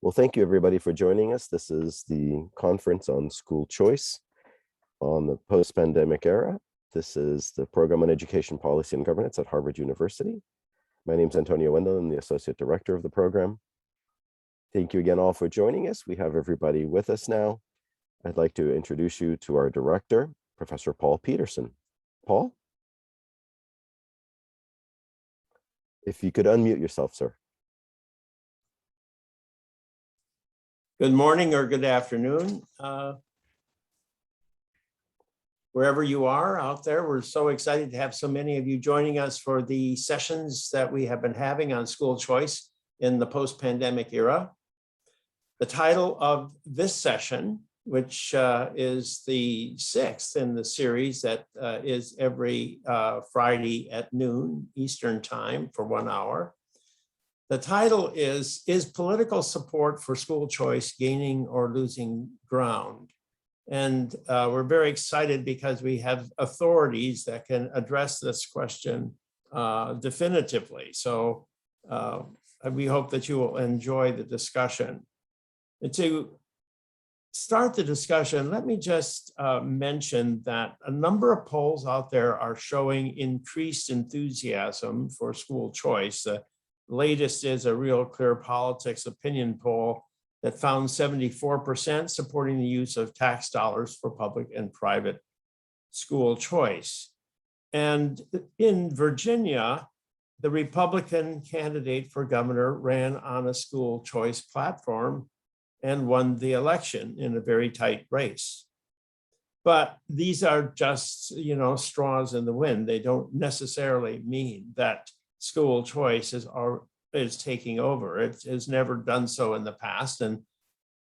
Well, thank you everybody for joining us. This is the conference on school choice on the post-pandemic era. This is the program on education policy and governance at Harvard University. My name is Antonio Wendell. I'm the associate director of the program. Thank you again all for joining us. We have everybody with us now. I'd like to introduce you to our director, Professor Paul Peterson. Paul? If you could unmute yourself, sir. Good morning or good afternoon. Wherever you are out there, we're so excited to have so many of you joining us for the sessions that we have been having on school choice in the post-pandemic era. The title of this session, which is the 6th in the series that is every Friday at noon Eastern time for 1 hour. The title is Political Support for School Choice Gaining or Losing Ground? And we're very excited because we have authorities that can address this question definitively. So we hope that you will enjoy the discussion. And to start the discussion, let me just mention that a number of polls out there are showing increased enthusiasm for school choice. The latest is a Real Clear Politics opinion poll that found 74% supporting the use of tax dollars for public and private school choice. And in Virginia, the Republican candidate for governor ran on a school choice platform and won the election in a very tight race. But these are just, straws in the wind. They don't necessarily mean that school choice is taking over. It has never done so in the past, and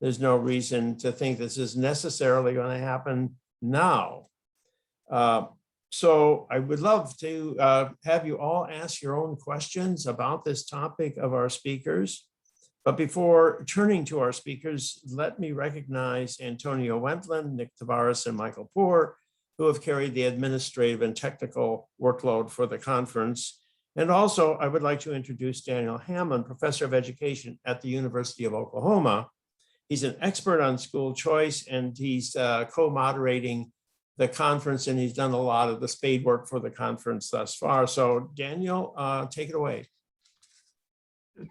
there's no reason to think this is necessarily going to happen now. So I would love to have you all ask your own questions about this topic of our speakers. But before turning to our speakers, let me recognize Antonio Wendland, Nick Tavares, and Michael Poor, who have carried the administrative and technical workload for the conference. And also, I would like to introduce Daniel Hammond, professor of education at the University of Oklahoma. He's an expert on school choice, and he's co-moderating the conference, and he's done a lot of the spade work for the conference thus far. So Daniel, take it away.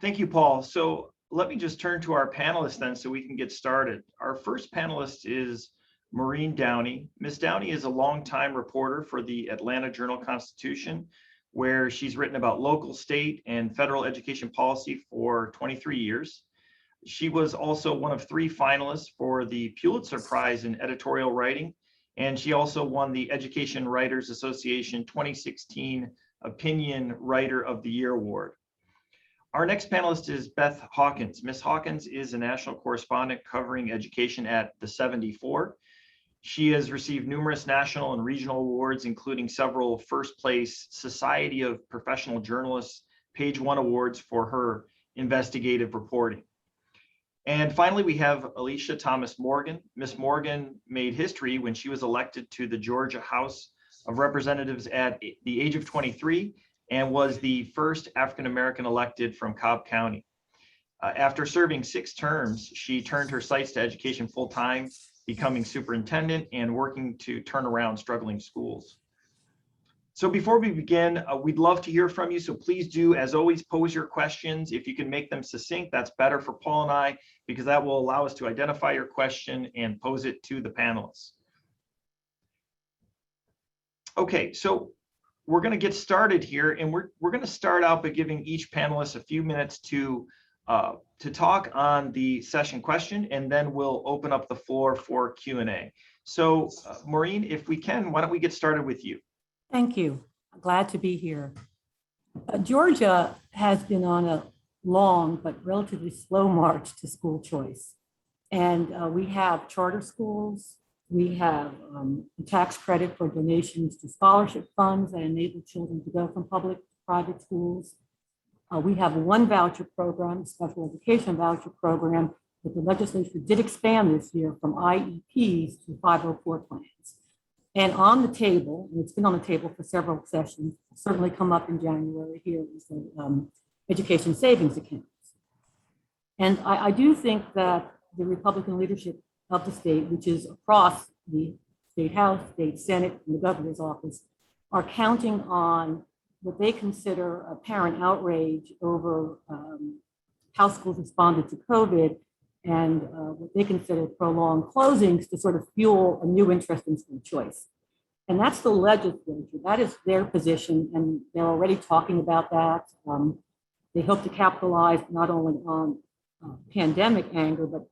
Thank you, Paul. So let me just turn to our panelists then so we can get started. Our first panelist is Maureen Downey. Ms. Downey is a longtime reporter for the Atlanta Journal-Constitution, where she's written about local, state, and federal education policy for 23 years. She was also one of 3 finalists for the Pulitzer Prize in editorial writing, and she also won the Education Writers Association 2016 Opinion Writer of the Year Award. Our next panelist is Beth Hawkins. Ms. Hawkins is a national correspondent covering education at the 74. She has received numerous national and regional awards, including several first-place Society of Professional Journalists Page 1 awards for her investigative reporting. And finally, we have Alisha Thomas Morgan. Ms. Morgan made history when she was elected to the Georgia House of Representatives at the age of 23 and was the first African-American elected from Cobb County. After serving 6 terms, she turned her sights to education full-time, becoming superintendent and working to turn around struggling schools. So before we begin, we'd love to hear from you. So please do, as always, pose your questions. If you can make them succinct, that's better for Paul and I, because that will allow us to identify your question and pose it to the panelists. Okay, so we're going to get started here, and we're going to start out by giving each panelist a few minutes to talk on the session question, and then we'll open up the floor for Q&A. So Maureen, if we can, why don't we get started with you? Thank you. I'm glad to be here. Georgia has been on a long but relatively slow march to school choice. And we have charter schools. We have a tax credit for donations to scholarship funds that enable children to go from public to private schools. We have a 1 voucher program, special education voucher program, that the legislature did expand this year from IEPs to 504 plans. And on the table, and it's been on the table for several sessions, certainly come up in January here, is the education savings accounts. And I do think that the Republican leadership of the state, which is across the state house, state senate, and the governor's office, are counting on what they consider a parent outrage over how schools responded to COVID and what they consider prolonged closings to sort of fuel a new interest in school choice. And that's the legislature. That is their position, and they're already talking about that. They hope to capitalize not only on pandemic anger, but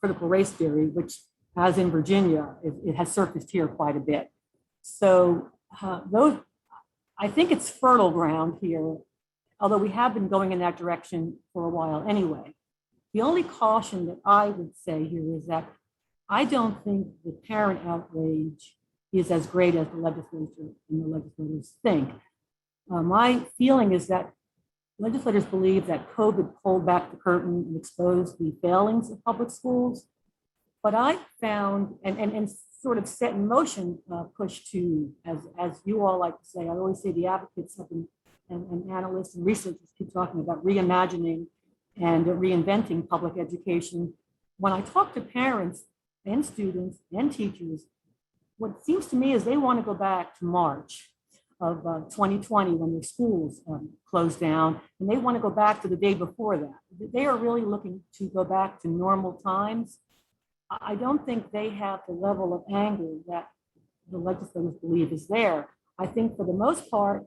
critical race theory, which, as in Virginia, it has surfaced here quite a bit. So those, I think it's fertile ground here, although we have been going in that direction for a while anyway. The only caution that I would say here is that I don't think the parent outrage is as great as the legislature and the legislators think. My feeling is that legislators believe that COVID pulled back the curtain and exposed the failings of public schools. But I found, and sort of set in motion, push to, as you all like to say, I always say the advocates have been, and analysts and researchers keep talking about reimagining and reinventing public education. When I talk to parents and students and teachers, what seems to me is they want to go back to March of 2020 when their schools closed down, and they want to go back to the day before that. They are really looking to go back to normal times. I don't think they have the level of anger that the legislators believe is there. I think for the most part,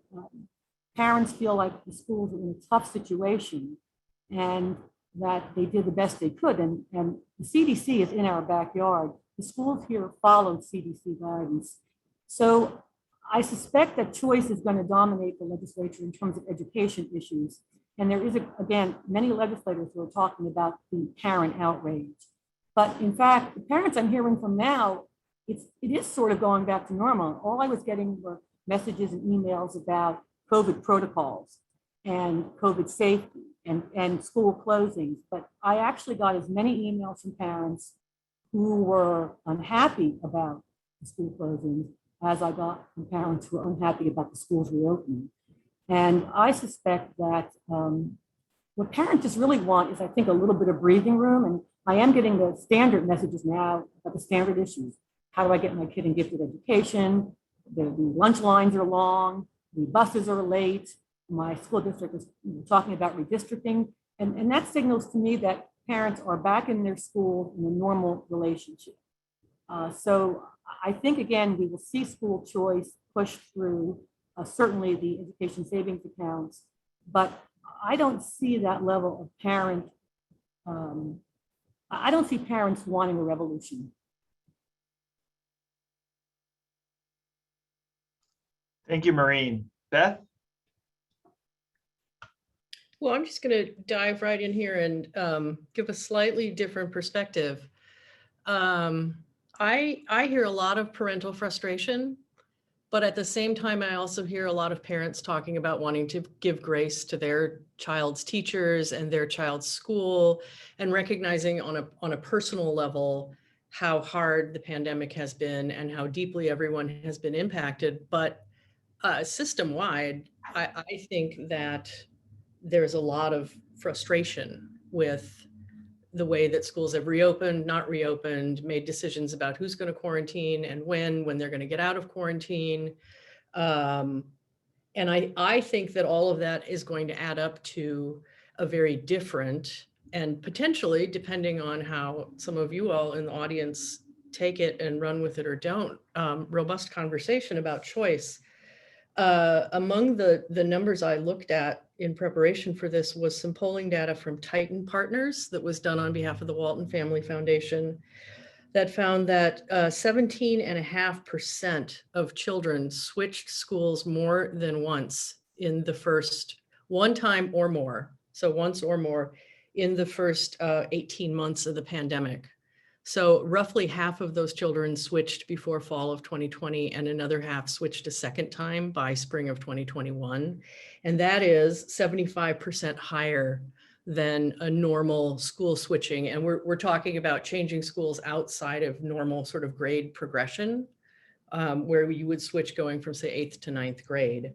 parents feel like the schools are in a tough situation and that they did the best they could. And the CDC is in our backyard. The schools here follow CDC guidance. So I suspect that choice is going to dominate the legislature in terms of education issues. And there is, again, many legislators who are talking about the parent outrage. But in fact, the parents I'm hearing from now, it is sort of going back to normal. All I was getting were messages and emails about COVID protocols and COVID safety and school closings. But I actually got as many emails from parents who were unhappy about the school closings as I got from parents who were unhappy about the schools reopening. And I suspect that what parents just really want is, I think, a little bit of breathing room. And I am getting the standard messages now about the standard issues. How do I get my kid in gifted education? The lunch lines are long, the buses are late. My school district is talking about redistricting. And that signals to me that parents are back in their schools in a normal relationship. So I think, again, we will see school choice push through, certainly the education savings accounts, but I don't see that level of parent, I don't see parents wanting a revolution. Thank you, Maureen. Beth? Well, I'm just going to dive right in here and give a slightly different perspective. I hear a lot of parental frustration, but at the same time, I also hear a lot of parents talking about wanting to give grace to their child's teachers and their child's school, and recognizing on a personal level how hard the pandemic has been and how deeply everyone has been impacted. But system-wide, I think that there's a lot of frustration with the way that schools have reopened, not reopened, made decisions about who's going to quarantine and when they're going to get out of quarantine. And I think that all of that is going to add up to a very different and potentially, depending on how some of you all in the audience take it and run with it or don't, robust conversation about choice. Among the numbers I looked at in preparation for this was some polling data from Titan Partners that was done on behalf of the Walton Family Foundation that found that 17.5% of children switched schools more than once in the first one time or more. So once or more in the first 18 months of the pandemic. So roughly half of those children switched before fall of 2020, and another half switched a second time by spring of 2021. And that is 75% higher than a normal school switching. And we're talking about changing schools outside of normal sort of grade progression, where you would switch going from, say, 8th to 9th grade.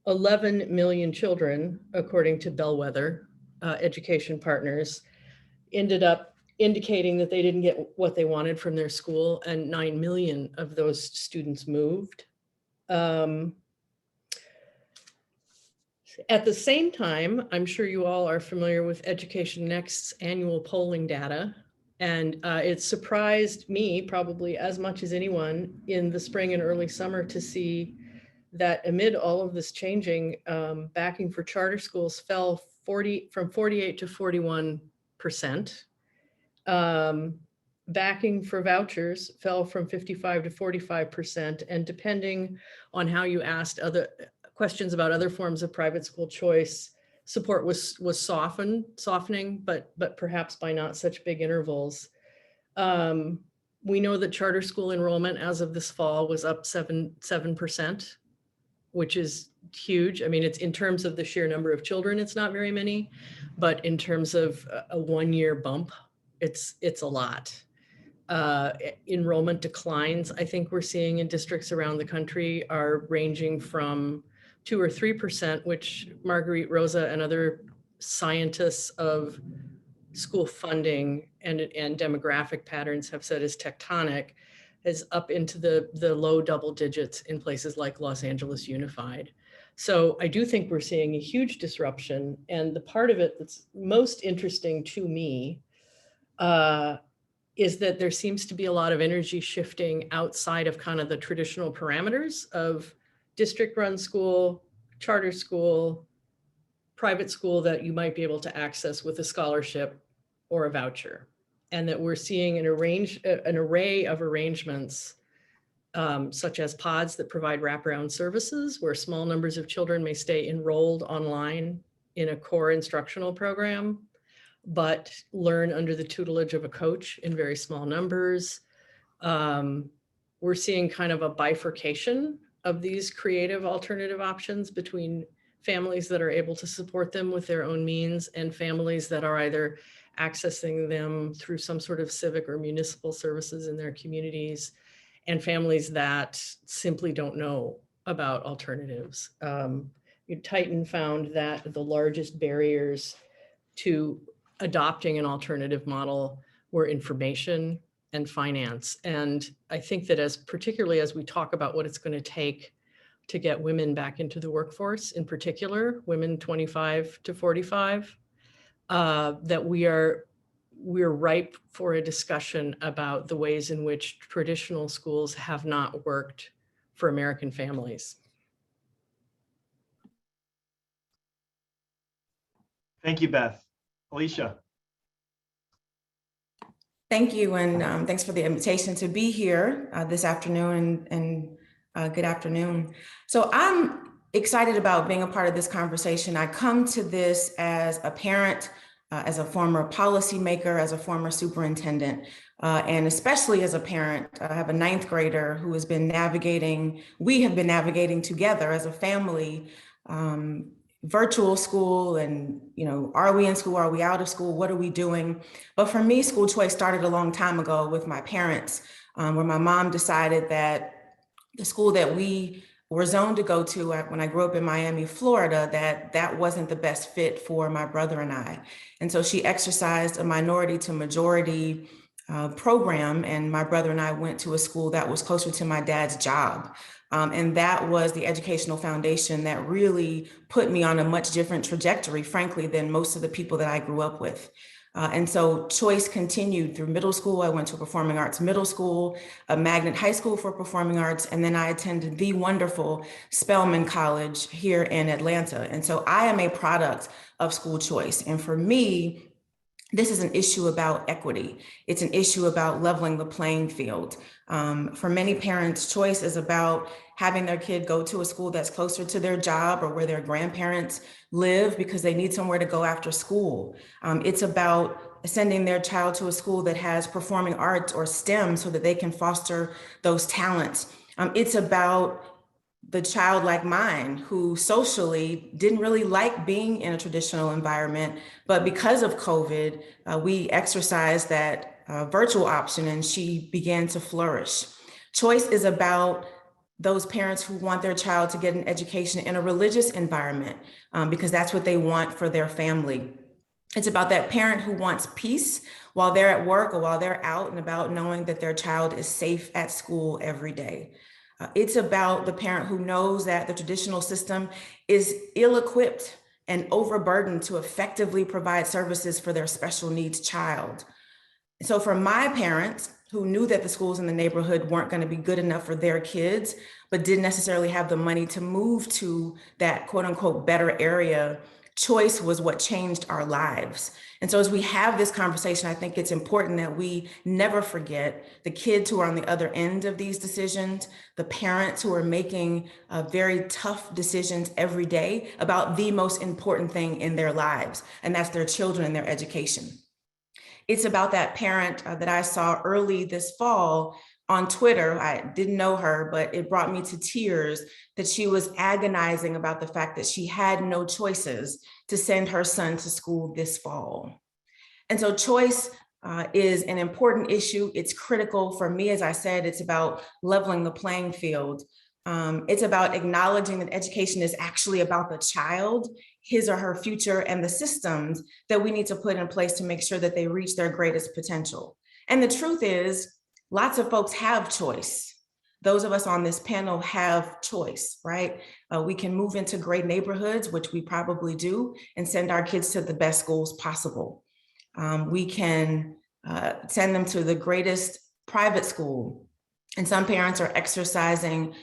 11 million children, according to Bellwether, education partners ended up indicating that they didn't get what they wanted from their school, and 9 million of those students moved. At the same time, I'm sure you all are familiar with Education Next's annual polling data. And it surprised me probably as much as anyone in the spring and early summer to see that amid all of this changing, backing for charter schools fell from 48 to 41%. Backing for vouchers fell from 55 to 45%. And depending on how you asked other questions about other forms of private school choice, support was softening, but perhaps by not such big intervals. We know that charter school enrollment as of this fall was up 7%, which is huge. I mean, it's in terms of the sheer number of children, it's not very many, but in terms of a 1-year bump, it's a lot. Enrollment declines, I think we're seeing in districts around the country, are ranging from 2 or 3%, which Marguerite Rosa and other scientists of school funding and demographic patterns have said is tectonic, is up into the low double digits in places like Los Angeles Unified. So I do think we're seeing a huge disruption. And the part of it that's most interesting to me is that there seems to be a lot of energy shifting outside of kind of the traditional parameters of district-run school, charter school, private school that you might be able to access with a scholarship or a voucher. And that we're seeing an array of arrangements, such as pods that provide wraparound services, where small numbers of children may stay enrolled online in a core instructional program, but learn under the tutelage of a coach in very small numbers. We're seeing kind of a bifurcation of these creative alternative options between families that are able to support them with their own means and families that are either accessing them through some sort of civic or municipal services in their communities, and families that simply don't know about alternatives. Titan found that the largest barriers to adopting an alternative model were information and finance. And I think that particularly as we talk about what it's going to take to get women back into the workforce, in particular, women 25 to 45, that we're ripe for a discussion about the ways in which traditional schools have not worked for American families. Thank you, Beth. Alisha. Thank you, and thanks for the invitation to be here this afternoon, and good afternoon. So I'm excited about being a part of this conversation. I come to this as a parent, as a former policymaker, as a former superintendent, and especially as a parent. I have a 9th grader who has been we have been navigating together as a family, virtual school, and, are we in school? Are we out of school? What are we doing? But for me, school choice started a long time ago with my parents, where my mom decided that the school that we were zoned to go to when I grew up in Miami, Florida, that wasn't the best fit for my brother and I. And so she exercised a minority to majority program, and my brother and I went to a school that was closer to my dad's job. And that was the educational foundation that really put me on a much different trajectory, frankly, than most of the people that I grew up with. And so choice continued through middle school. I went to a performing arts middle school, a magnet high school for performing arts, and then I attended the wonderful Spelman College here in Atlanta. And so I am a product of school choice. And for me, this is an issue about equity. It's an issue about leveling the playing field. For many parents, choice is about having their kid go to a school that's closer to their job or where their grandparents live because they need somewhere to go after school. It's about sending their child to a school that has performing arts or STEM so that they can foster those talents. It's about the child like mine who socially didn't really like being in a traditional environment, but because of COVID, we exercised that virtual option and she began to flourish. Choice is about those parents who want their child to get an education in a religious environment because that's what they want for their family. It's about that parent who wants peace while they're at work or while they're out and about, knowing that their child is safe at school every day. It's about the parent who knows that the traditional system is ill-equipped and overburdened to effectively provide services for their special needs child. So for my parents who knew that the schools in the neighborhood weren't going to be good enough for their kids, but didn't necessarily have the money to move to that quote unquote better area, choice was what changed our lives. And so as we have this conversation, I think it's important that we never forget the kids who are on the other end of these decisions, the parents who are making very tough decisions every day about the most important thing in their lives, and that's their children and their education. It's about that parent that I saw early this fall on Twitter. I didn't know her, but it brought me to tears that she was agonizing about the fact that she had no choices to send her son to school this fall. And so choice is an important issue. It's critical for me. As I said, it's about leveling the playing field. It's about acknowledging that education is actually about the child, his or her future, and the systems that we need to put in place to make sure that they reach their greatest potential. And the truth is, lots of folks have choice. Those of us on this panel have choice, right? We can move into great neighborhoods, which we probably do, and send our kids to the best schools possible. We can send them to the greatest private school. And some parents are exercising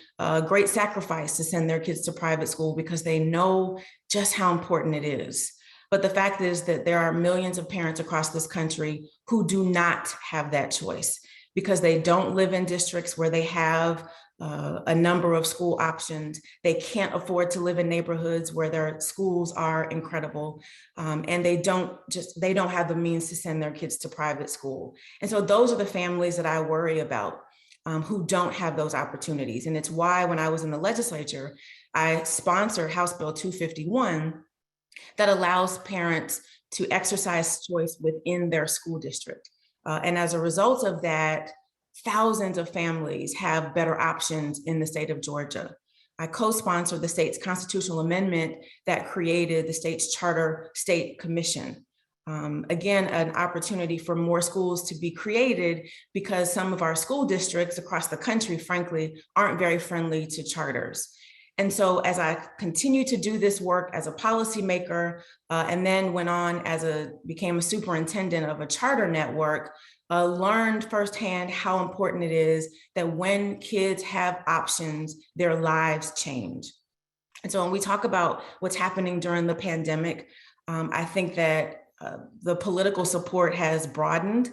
great sacrifice to send their kids to private school because they know just how important it is. But the fact is that there are millions of parents across this country who do not have that choice because they don't live in districts where they have a number of school options. They can't afford to live in neighborhoods where their schools are incredible. And they don't have the means to send their kids to private school. And so those are the families that I worry about. Who don't have those opportunities. And it's why when I was in the legislature, I sponsored House Bill 251 that allows parents to exercise choice within their school district. And as a result of that, thousands of families have better options in the state of Georgia. I co-sponsored the state's constitutional amendment that created the state's charter state commission. Again, an opportunity for more schools to be created because some of our school districts across the country, frankly, aren't very friendly to charters. And so as I continue to do this work as a policymaker, and then went on became a superintendent of a charter network, learned firsthand how important it is that when kids have options, their lives change. And so when we talk about what's happening during the pandemic, I think that the political support has broadened.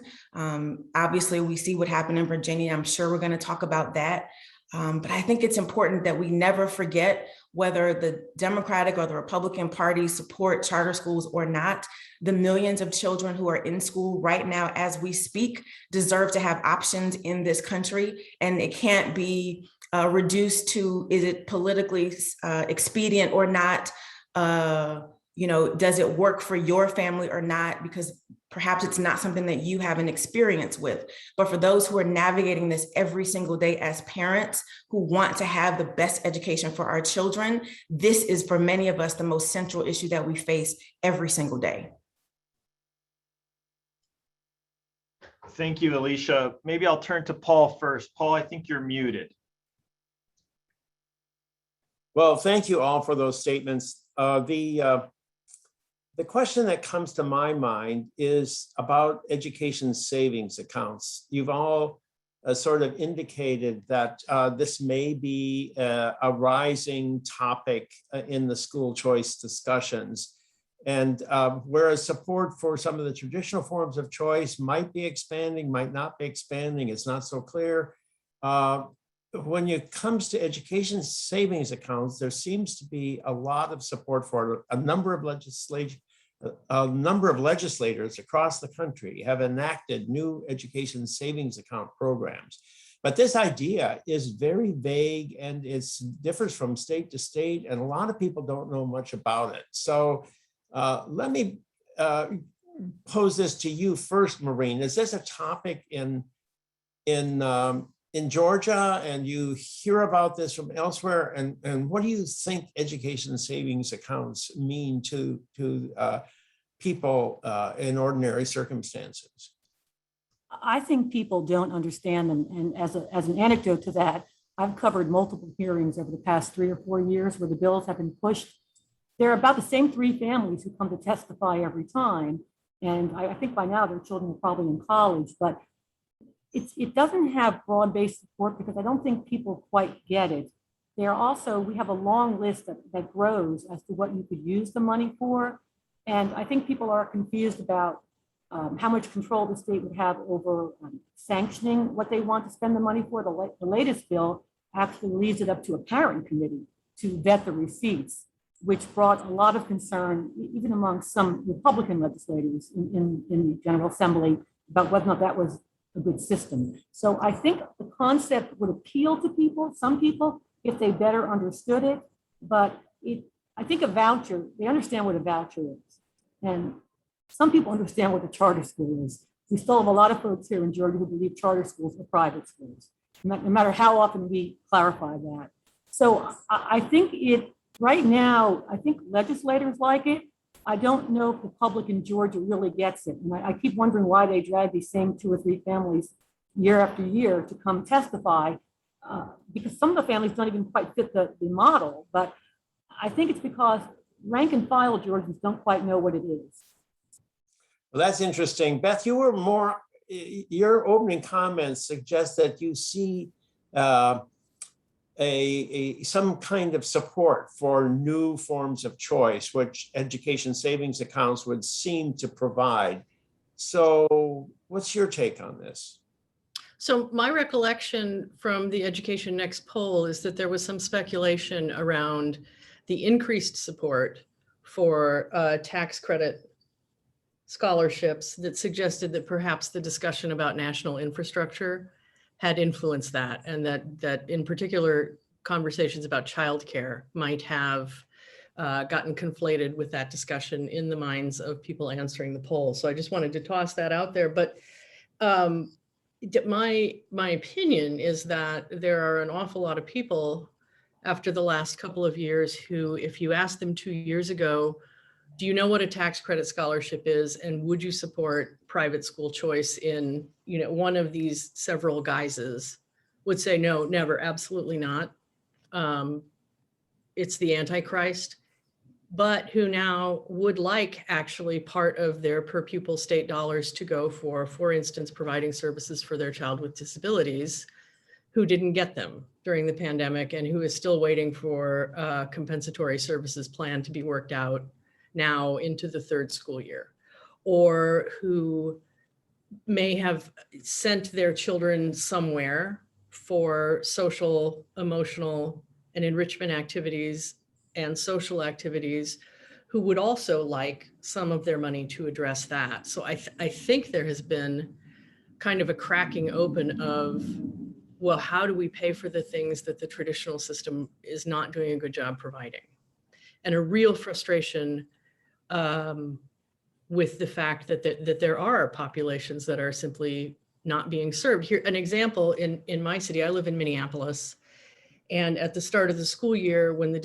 Obviously, we see what happened in Virginia. I'm sure we're going to talk about that. But I think it's important that we never forget whether the Democratic or the Republican Party support charter schools or not. The millions of children who are in school right now as we speak deserve to have options in this country. And it can't be reduced to, is it politically expedient or not? Does it work for your family or not? Because perhaps it's not something that you have an experience with. But for those who are navigating this every single day as parents who want to have the best education for our children, this is for many of us the most central issue that we face every single day. Thank you, Alisha. Maybe I'll turn to Paul first. Paul, I think you're muted. Well, thank you all for those statements. The question that comes to my mind is about education savings accounts. You've all sort of indicated that this may be a rising topic in the school choice discussions. And whereas support for some of the traditional forms of choice might be expanding, might not be expanding, it's not so clear. When it comes to education savings accounts, there seems to be a lot of support for it. A number of legislators across the country have enacted new education savings account programs. But this idea is very vague and it differs from state to state, and a lot of people don't know much about it. So let me pose this to you first, Maureen. Is this a topic in Georgia, and you hear about this from elsewhere? And what do you think education savings accounts mean to people in ordinary circumstances? I think people don't understand them. And as an anecdote to that, I've covered multiple hearings over the past 3 or 4 years where the bills have been pushed. There are about the same 3 families who come to testify every time. And I think by now their children are probably in college, but it doesn't have broad-based support because I don't think people quite get it. We have a long list that grows as to what you could use the money for. And I think people are confused about how much control the state would have over sanctioning what they want to spend the money for. The latest bill actually leaves it up to a parent committee to vet the receipts, which brought a lot of concern, even among some Republican legislators in the General Assembly, about whether or not that was a good system. So I think the concept would appeal to people, some people, if they better understood it. But I think a voucher, they understand what a voucher is. And some people understand what a charter school is. We still have a lot of folks here in Georgia who believe charter schools are private schools, no matter how often we clarify that. So I think right now, I think legislators like it. I don't know if the public in Georgia really gets it. And I keep wondering why they drag these same 2 or 3 families year after year to come testify, because some of the families don't even quite fit the model. But I think it's because rank and file Georgians don't quite know what it is. Well, that's interesting. Beth, your opening comments suggest that you see some kind of support for new forms of choice, which education savings accounts would seem to provide. So what's your take on this? So my recollection from the Education Next poll is that there was some speculation around the increased support for tax credit scholarships that suggested that perhaps the discussion about national infrastructure had influenced that, and that in particular conversations about childcare might have gotten conflated with that discussion in the minds of people answering the poll. So I just wanted to toss that out there. But my opinion is that there are an awful lot of people after the last couple of years who, if you asked them 2 years ago, do you know what a tax credit scholarship is, and would you support private school choice in one of these several guises, would say no, never, absolutely not. It's the Antichrist. But who now would like actually part of their per pupil state dollars to go for instance, providing services for their child with disabilities who didn't get them during the pandemic and who is still waiting for a compensatory services plan to be worked out now into the 3rd school year, or who may have sent their children somewhere for social, emotional, and enrichment activities and social activities, who would also like some of their money to address that. So I think there has been kind of a cracking open of, well, how do we pay for the things that the traditional system is not doing a good job providing? And a real frustration with the fact that there are populations that are simply not being served. Here, an example in my city, I live in Minneapolis, and at the start of the school year, when the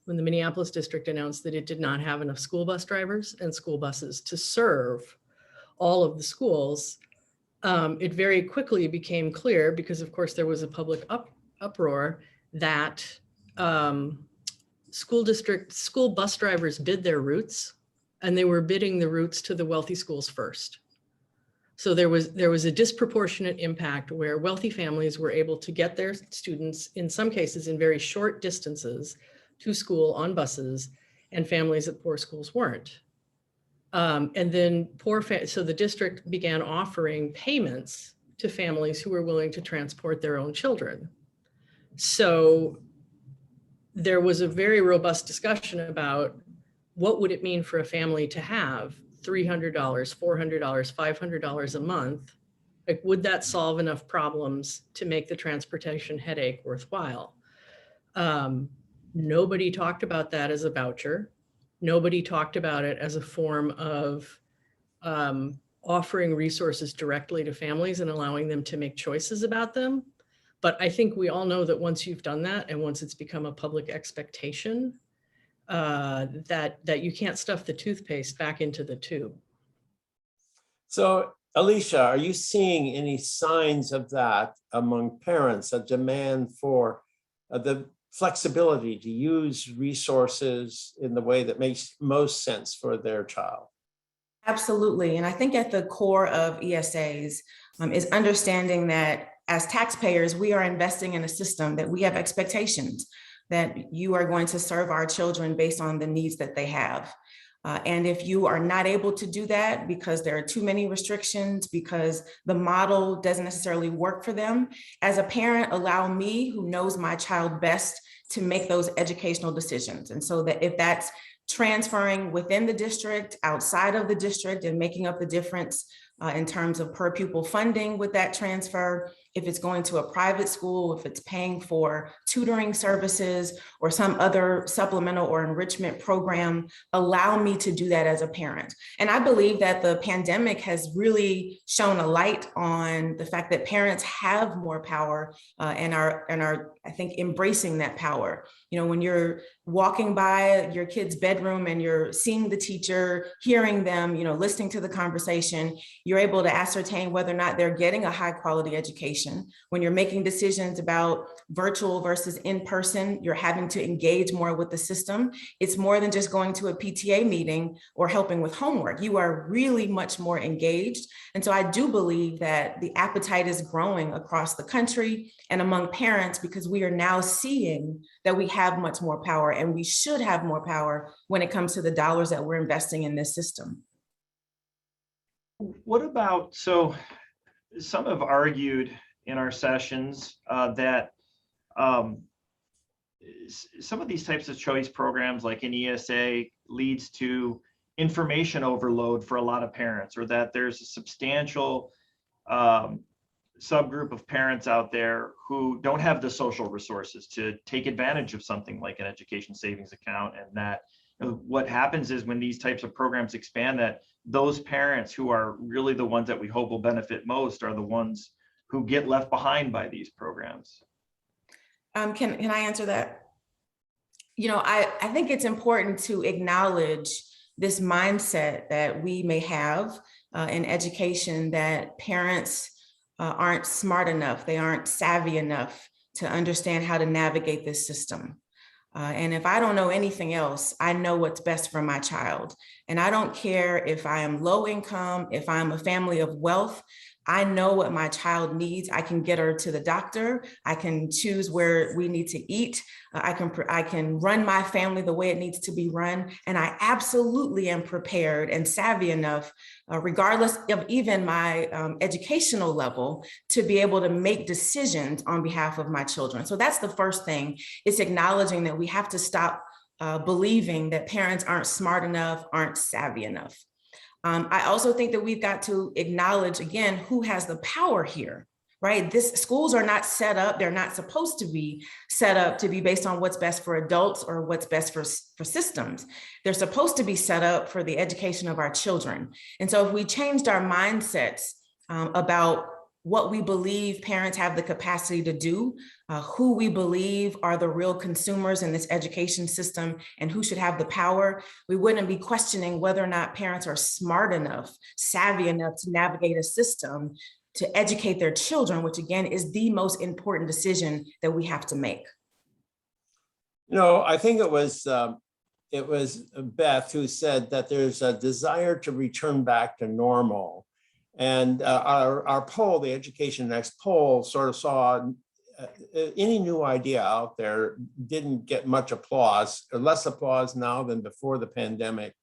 Minneapolis district announced that it did not have enough school bus drivers and school buses to serve all of the schools, it very quickly became clear, because of course there was a public uproar, that school bus drivers bid their routes, and they were bidding the routes to the wealthy schools first. So there was a disproportionate impact where wealthy families were able to get their students, in some cases in very short distances, to school on buses, and families at poor schools weren't. And then so the district began offering payments to families who were willing to transport their own children. So there was a very robust discussion about what would it mean for a family to have $300, $400, $500 a month. Like, would that solve enough problems to make the transportation headache worthwhile? Nobody talked about that as a voucher. Nobody talked about it as a form of offering resources directly to families and allowing them to make choices about them. But I think we all know that once you've done that, and once it's become a public expectation, that you can't stuff the toothpaste back into the tube. So, Alisha, are you seeing any signs of that among parents, a demand for the flexibility to use resources in the way that makes most sense for their child? Absolutely. And I think at the core of ESAs is understanding that as taxpayers, we are investing in a system that we have expectations that you are going to serve our children based on the needs that they have. And if you are not able to do that because there are too many restrictions, because the model doesn't necessarily work for them, as a parent, allow me, who knows my child best, to make those educational decisions. And so that if that's transferring within the district, outside of the district, and making up the difference in terms of per pupil funding with that transfer, if it's going to a private school, if it's paying for tutoring services or some other supplemental or enrichment program, allow me to do that as a parent. And I believe that the pandemic has really shown a light on the fact that parents have more power and are, I think, embracing that power. You know, when you're walking by your kid's bedroom and you're seeing the teacher, hearing them, you know, listening to the conversation, you're able to ascertain whether or not they're getting a high quality education. When you're making decisions about virtual versus in-person, you're having to engage more with the system. It's more than just going to a PTA meeting or helping with homework. You are really much more engaged. And so I do believe that the appetite is growing across the country and among parents, because we are now seeing that we have much more power, and we should have more power when it comes to the dollars that we're investing in this system. What about, so some have argued in our sessions that some of these types of choice programs like an ESA leads to information overload for a lot of parents, or that there's a substantial subgroup of parents out there who don't have the social resources to take advantage of something like an education savings account. And that, you know, what happens is when these types of programs expand, that those parents who are really the ones that we hope will benefit most are the ones who get left behind by these programs. Can I answer that? You know, I think it's important to acknowledge this mindset that we may have in education, that parents aren't smart enough, they aren't savvy enough to understand how to navigate this system. And if I don't know anything else, I know what's best for my child. And I don't care if I am low income, if I'm a family of wealth, I know what my child needs. I can get her to the doctor. I can choose where we need to eat. I can run my family the way it needs to be run. And I absolutely am prepared and savvy enough, regardless of even my educational level, to be able to make decisions on behalf of my children. So that's the first thing. It's acknowledging that we have to stop believing that parents aren't smart enough, aren't savvy enough. I also think that we've got to acknowledge, again, who has the power here, right? Schools are not set up, they're not supposed to be set up to be based on what's best for adults or what's best for systems. They're supposed to be set up for the education of our children. And so if we changed our mindsets about what we believe parents have the capacity to do, who we believe are the real consumers in this education system, and who should have the power, we wouldn't be questioning whether or not parents are smart enough, savvy enough to navigate a system to educate their children, which again is the most important decision that we have to make. You know, I think it was Beth who said that there's a desire to return back to normal. And our poll, the Education Next poll, sort of saw any new idea out there didn't get much applause, or less applause now than before the pandemic.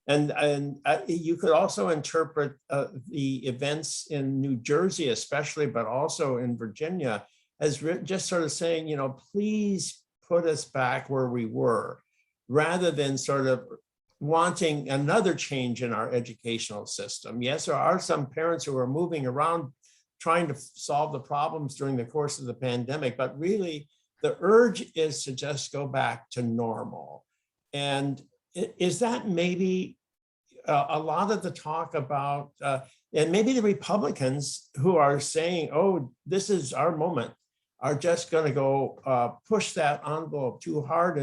And you could also interpret the events in New Jersey, especially, but also in Virginia, as just sort of saying, you know, please put us back where we were, rather than sort of wanting another change in our educational system. Yes, there are some parents who are moving around trying to solve the problems during the course of the pandemic, but really the urge is to just go back to normal. And is that maybe a lot of the talk about, and maybe the Republicans who are saying, oh, this is our moment, are just going to go push that envelope too hard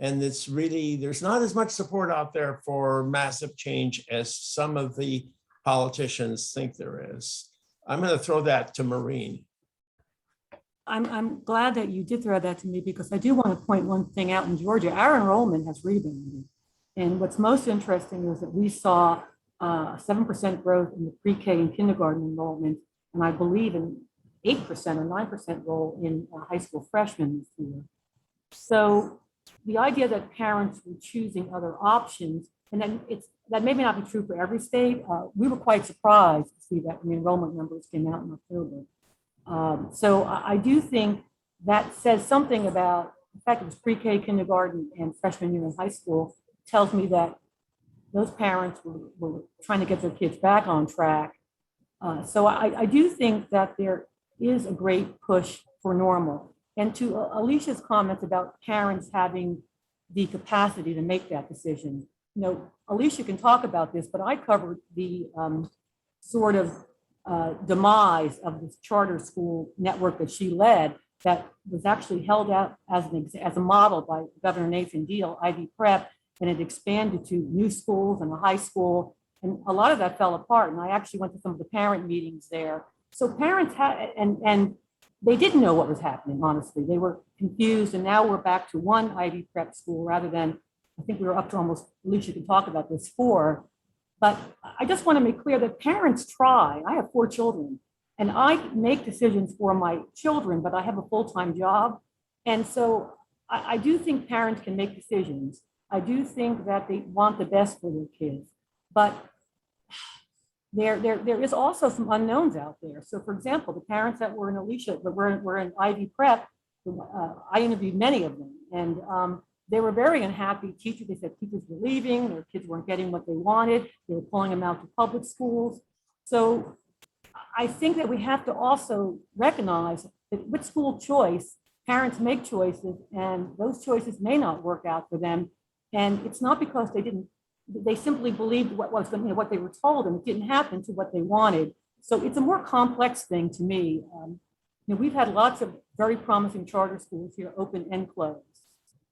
And it's really, there's not as much support out there for massive change as some of the politicians think there is. I'm going to throw that to Maureen. I'm glad that you did throw that to me, because I do want to point one thing out in Georgia. Our enrollment has rebounded. And what's most interesting is that we saw 7% growth in the pre-K and kindergarten enrollment, and I believe an 8% or 9% role in high school freshmen this year. So the idea that parents were choosing other options, and then that may not be true for every state. We were quite surprised to see that when the enrollment numbers came out in October. So I do think that says something about the fact that it was pre-K, kindergarten, and freshman year in high school. Tells me that those parents were trying to get their kids back on track. So I do think that there is a great push for normal. And to Alicia's comments about parents having the capacity to make that decision, you know, Alisha can talk about this, but I covered the sort of demise of this charter school network that she led, that was actually held out as a model by Governor Nathan Deal, Ivy Prep, and it expanded to new schools and a high school. And a lot of that fell apart. And I actually went to some of the parent meetings there. So parents had, and they didn't know what was happening, honestly. They were confused. And now we're back to one Ivy Prep school rather than, I think we were up to almost, Alisha can talk about this, 4. But I just want to make clear that parents try. I have 4 children and I make decisions for my children, but I have a full-time job. And so I do think parents can make decisions. I do think that they want the best for their kids, but there is also some unknowns out there. So for example, the parents that were in Alisha, that were in Ivy Prep, I interviewed many of them, and they were very unhappy. Teachers, they said teachers were leaving, their kids weren't getting what they wanted. They were pulling them out to public schools. So I think that we have to also recognize that with school choice, parents make choices and those choices may not work out for them. And it's not because they simply believed what was, what they were told, and it didn't happen to what they wanted. So it's a more complex thing to me. We've had lots of very promising charter schools here, open and closed.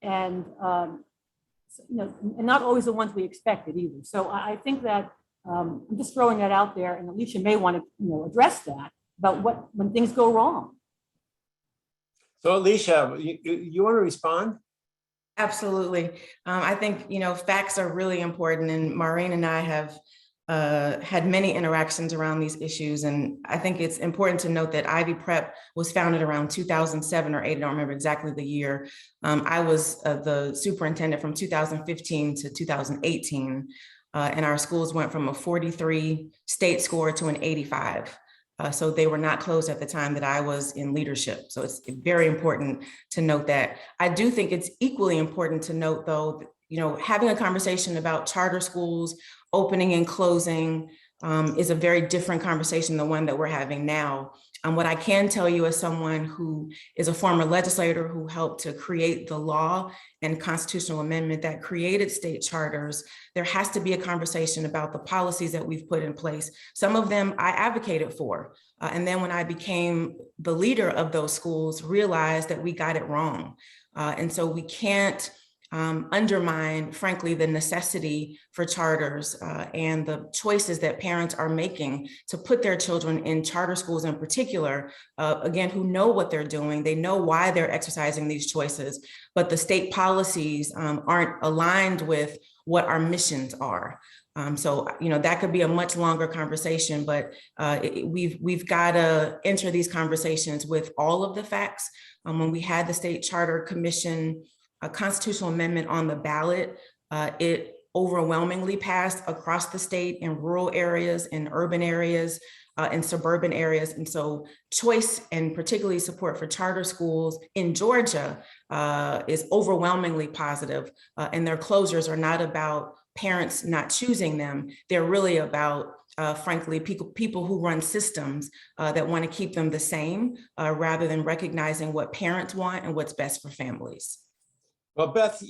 And, and not always the ones we expected either. So I think that I'm just throwing that out there, and Alisha may want to, address that about when things go wrong. So Alisha, you want to respond? Absolutely. I think, facts are really important, and Maureen and I have had many interactions around these issues. And I think it's important to note that Ivy Prep was founded around 2007 or 8, I don't remember exactly the year. I was the superintendent from 2015 to 2018. And our schools went from a 43 state score to an 85. So they were not closed at the time that I was in leadership. So it's very important to note that. I do think it's equally important to note, though, having a conversation about charter schools opening and closing is a very different conversation than the one that we're having now. What I can tell you as someone who is a former legislator who helped to create the law and constitutional amendment that created state charters, there has to be a conversation about the policies that we've put in place. Some of them I advocated for. And then when I became the leader of those schools, realized that we got it wrong. And so we can't undermine, frankly, the necessity for charters and the choices that parents are making to put their children in charter schools in particular, again, who know what they're doing. They know why they're exercising these choices, but the state policies aren't aligned with what our missions are. So, that could be a much longer conversation, but we've got to enter these conversations with all of the facts. When we had the State Charter Commission a constitutional amendment on the ballot, it overwhelmingly passed across the state in rural areas, in urban areas, in suburban areas. And so choice and particularly support for charter schools in Georgia is overwhelmingly positive. And their closures are not about parents not choosing them. They're really about frankly, people who run systems that want to keep them the same rather than recognizing what parents want and what's best for families. Well, Beth,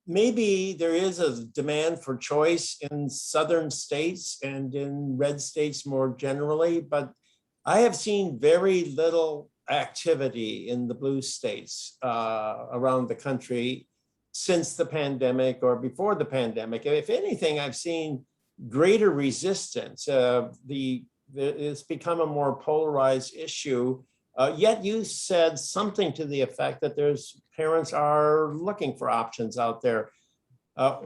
maybe there is a demand for choice in southern states and in red states more generally, but I have seen very little activity in the blue states around the country. since the pandemic or before the pandemic. If anything, I've seen greater resistance. It's become a more polarized issue. Yet you said something to the effect that parents are looking for options out there.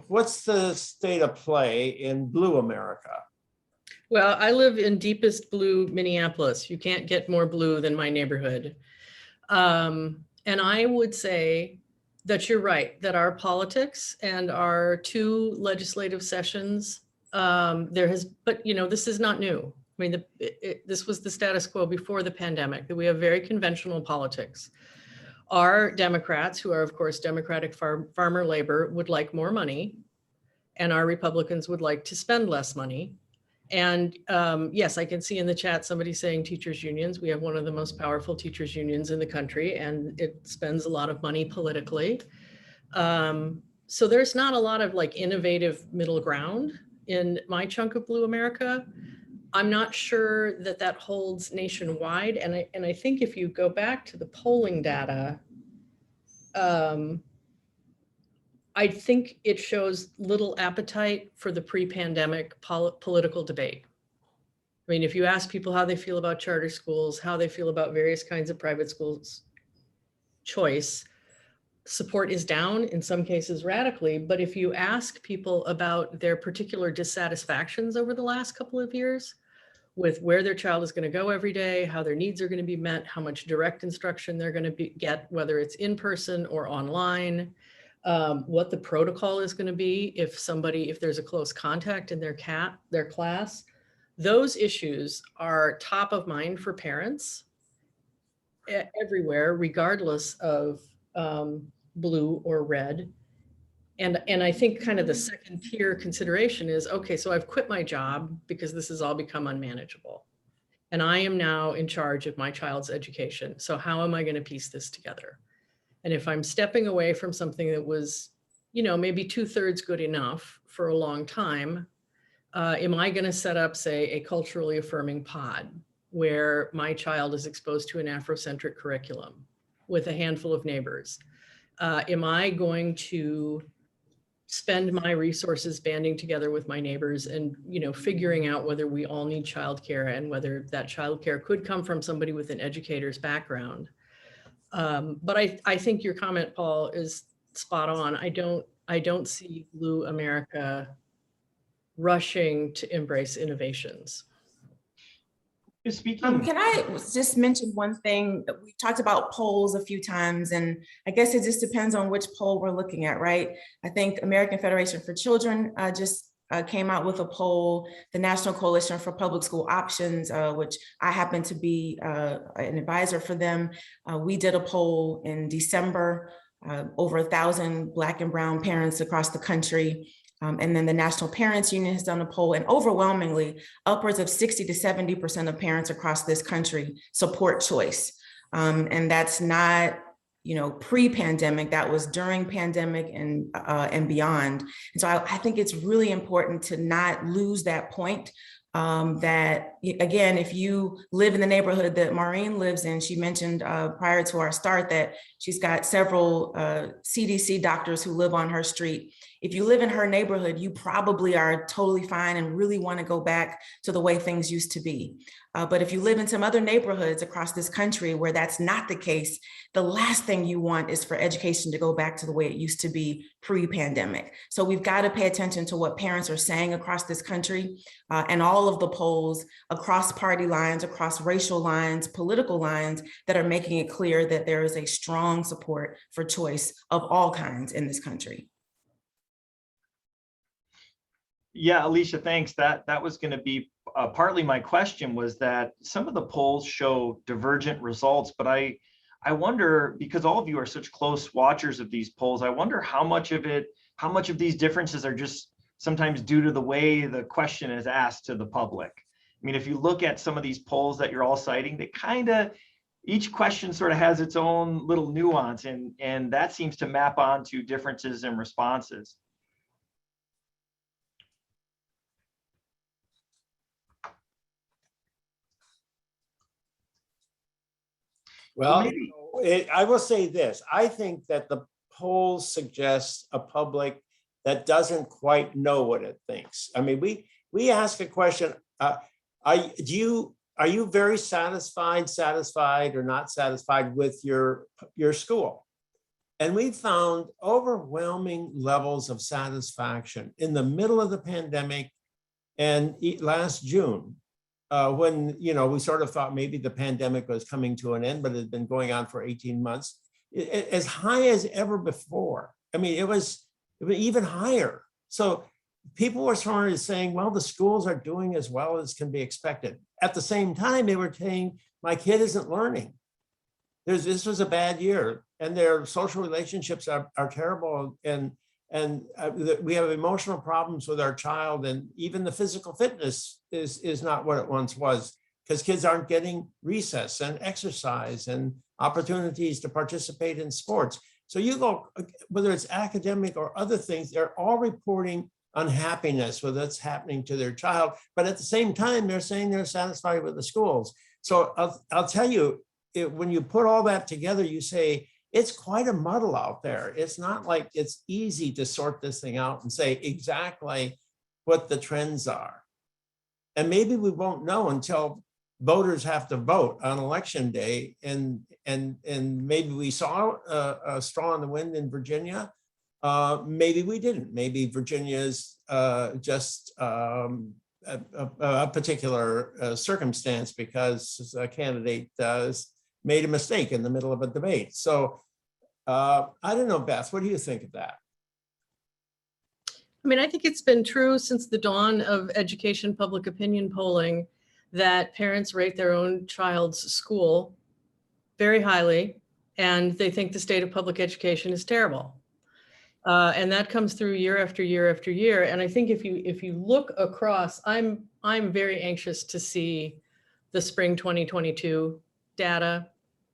What's the state of play in Blue America? Well, I live in deepest blue Minneapolis. You can't get more blue than my neighborhood. And I would say that you're right, that our politics and our 2 legislative sessions, but this is not new. I mean, this was the status quo before the pandemic, that we have very conventional politics. Our Democrats, who are of course Democratic farmer labor, would like more money, and our Republicans would like to spend less money. And yes, I can see in the chat somebody saying teachers unions. We have one of the most powerful teachers unions in the country, and it spends a lot of money politically. So there's not a lot of like innovative middle ground in my chunk of Blue America. I'm not sure that that holds nationwide. And I think if you go back to the polling data, I think it shows little appetite for the pre-pandemic political debate. I mean, if you ask people how they feel about charter schools, how they feel about various kinds of private schools choice, support is down, in some cases radically. But if you ask people about their particular dissatisfactions over the last couple of years with where their child is going to go every day, how their needs are going to be met, how much direct instruction they're going to get, whether it's in person or online, what the protocol is going to be if there's a close contact in their class, those issues are top of mind for parents everywhere, regardless of blue or red. And I think kind of the second tier consideration is, okay, so I've quit my job because this has all become unmanageable. And I am now in charge of my child's education. So how am I going to piece this together? And if I'm stepping away from something that was, maybe 2/3 good enough for a long time, am I going to set up, say, a culturally affirming pod where my child is exposed to an Afrocentric curriculum with a handful of neighbors? Am I going to spend my resources banding together with my neighbors and, figuring out whether we all need childcare and whether that childcare could come from somebody with an educator's background? But I think your comment, Paul, is spot on. I don't see Blue America rushing to embrace innovations. Speaking, Can I just mention one thing? We talked about polls a few times, and I guess it just depends on which poll we're looking at, right? I think American Federation for Children just came out with a poll, the National Coalition for Public School Options, which I happen to be an advisor for them. We did a poll in December, over 1,000 Black and Brown parents across the country. And then the National Parents Union has done a poll, and overwhelmingly, upwards of 60 to 70% of parents across this country support choice. And that's not, pre-pandemic, that was during pandemic and beyond. And so I think it's really important to not lose that point. That again, if you live in the neighborhood that Maureen lives in, she mentioned prior to our start that she's got several CDC doctors who live on her street. If you live in her neighborhood, you probably are totally fine and really want to go back to the way things used to be. But if you live in some other neighborhoods across this country where that's not the case, the last thing you want is for education to go back to the way it used to be pre-pandemic. So we've got to pay attention to what parents are saying across this country, and all of the polls across party lines, across racial lines, political lines that are making it clear that there is a strong support for choice of all kinds in this country. Yeah, Alisha, thanks. That was going to be partly my question, was that some of the polls show divergent results, but I wonder, because all of you are such close watchers of these polls, I wonder how much of these differences are just sometimes due to the way the question is asked to the public. I mean, if you look at some of these polls that you're all citing, they each question sort of has its own little nuance, and that seems to map onto differences in responses. Well, I will say this. I think that the polls suggest a public that doesn't quite know what it thinks. I mean, we ask a question, are you very satisfied or not satisfied with your school? And we found overwhelming levels of satisfaction in the middle of the pandemic and last June, when we sort of thought maybe the pandemic was coming to an end, but it had been going on for 18 months, as high as ever before. I mean, it was even higher. So people were sort of saying, well, the schools are doing as well as can be expected. At the same time, they were saying, my kid isn't learning. This was a bad year, and their social relationships are terrible, and we have emotional problems with our child, and even the physical fitness is not what it once was, because kids aren't getting recess and exercise and opportunities to participate in sports. So you go, whether it's academic or other things, they're all reporting unhappiness with what's happening to their child, but at the same time, they're saying they're satisfied with the schools. So I'll tell you, when you put all that together, you say, it's quite a muddle out there. It's not like it's easy to sort this thing out and say exactly what the trends are. And maybe we won't know until voters have to vote on election day. And maybe we saw a straw in the wind in Virginia. Maybe we didn't. Maybe Virginia is just a particular circumstance because a candidate made a mistake in the middle of a debate. So I don't know, Beth, what do you think of that? I mean, I think it's been true since the dawn of education public opinion polling that parents rate their own child's school very highly, and they think the state of public education is terrible. And that comes through year after year after year. And I think if you look across, I'm very anxious to see the spring 2022 data,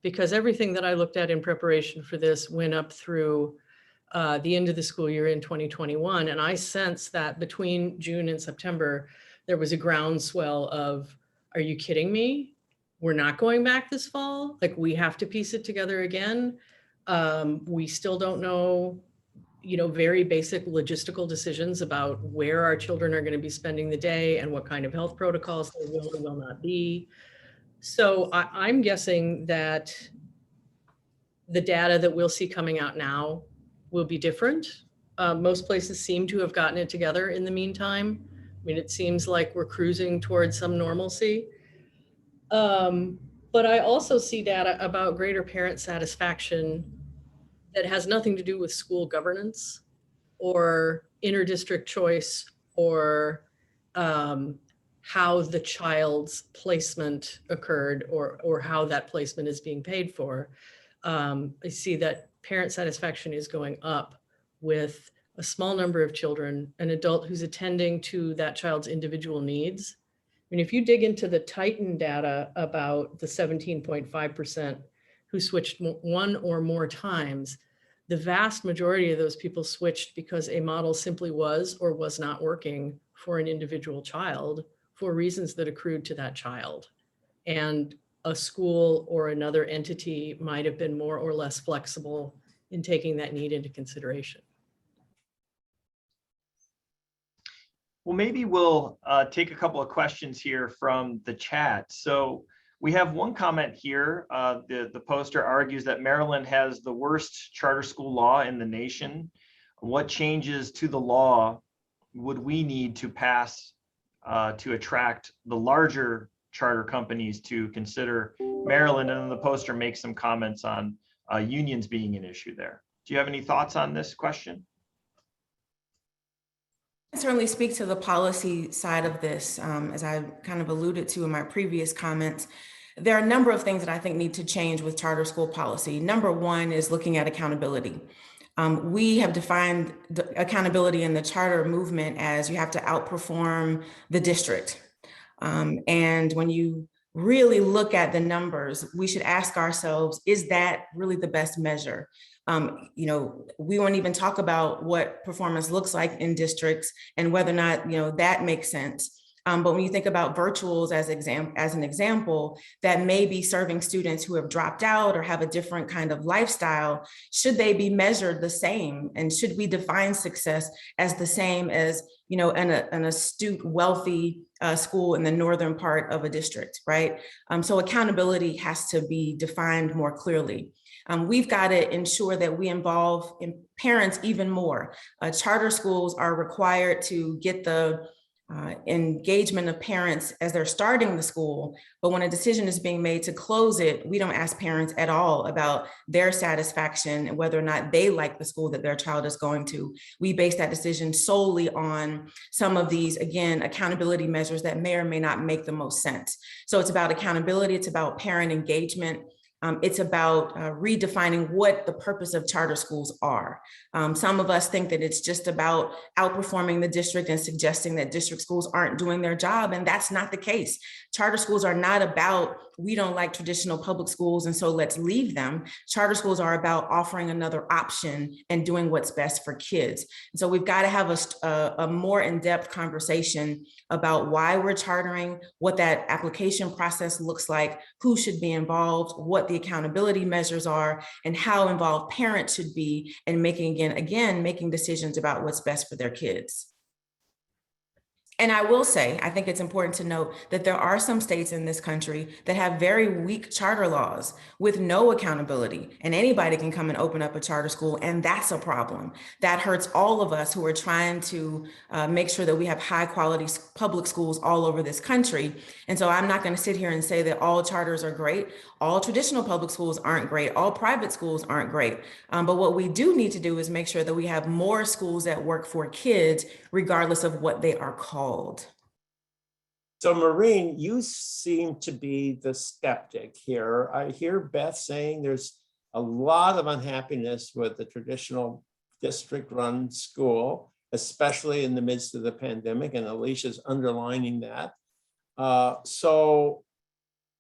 because everything that I looked at in preparation for this went up through the end of the school year in 2021. And I sense that between June and September, there was a groundswell of, are you kidding me? We're not going back this fall. Like, we have to piece it together again. We still don't know, very basic logistical decisions about where our children are going to be spending the day and what kind of health protocols there will or will not be. So I'm guessing that the data that we'll see coming out now will be different. Most places seem to have gotten it together in the meantime. I mean, it seems like we're cruising towards some normalcy. But I also see data about greater parent satisfaction that has nothing to do with school governance or interdistrict choice or how the child's placement occurred or how that placement is being paid for. I see that parent satisfaction is going up with a small number of children, an adult who's attending to that child's individual needs. I mean, if you dig into the Titan data about the 17.5% who switched one or more times, the vast majority of those people switched because a model simply was or was not working for an individual child for reasons that accrued to that child. And a school or another entity might have been more or less flexible in taking that need into consideration. Well, maybe we'll take a couple of questions here from the chat. So we have one comment here. The poster argues that Maryland has the worst charter school law in the nation. What changes to the law would we need to pass to attract the larger charter companies to consider Maryland? And then the poster makes some comments on unions being an issue there. Do you have any thoughts on this question? I certainly speak to the policy side of this. As I kind of alluded to in my previous comments, there are a number of things that I think need to change with charter school policy. Number one is looking at accountability. We have defined accountability in the charter movement as you have to outperform the district. And when you really look at the numbers, we should ask ourselves, is that really the best measure? We won't even talk about what performance looks like in districts and whether or not, that makes sense. But when you think about virtuals as an example, that may be serving students who have dropped out or have a different kind of lifestyle, should they be measured the same? And should we define success as the same as, you know, an astute, wealthy school in the northern part of a district, right? So accountability has to be defined more clearly. We've got to ensure that we involve parents even more. Charter schools are required to get the engagement of parents as they're starting the school, but when a decision is being made to close it, we don't ask parents at all about their satisfaction and whether or not they like the school that their child is going to. We base that decision solely on some of these, again, accountability measures that may or may not make the most sense. So it's about accountability, it's about parent engagement. It's about redefining what the purpose of charter schools are. Some of us think that it's just about outperforming the district and suggesting that district schools aren't doing their job, and that's not the case. Charter schools are not about, we don't like traditional public schools and so let's leave them. Charter schools are about offering another option and doing what's best for kids. And so we've got to have a more in-depth conversation about why we're chartering, what that application process looks like, who should be involved, what the accountability measures are, and how involved parents should be in making decisions about what's best for their kids. And I will say, I think it's important to note that there are some states in this country that have very weak charter laws with no accountability, and anybody can come and open up a charter school, and that's a problem. That hurts all of us who are trying to make sure that we have high quality public schools all over this country. And so I'm not going to sit here and say that all charters are great. All traditional public schools aren't great. All private schools aren't great. But what we do need to do is make sure that we have more schools that work for kids, regardless of what they are called. So Maureen, you seem to be the skeptic here. I hear Beth saying there's a lot of unhappiness with the traditional district-run school, especially in the midst of the pandemic, and Alisha's underlining that. So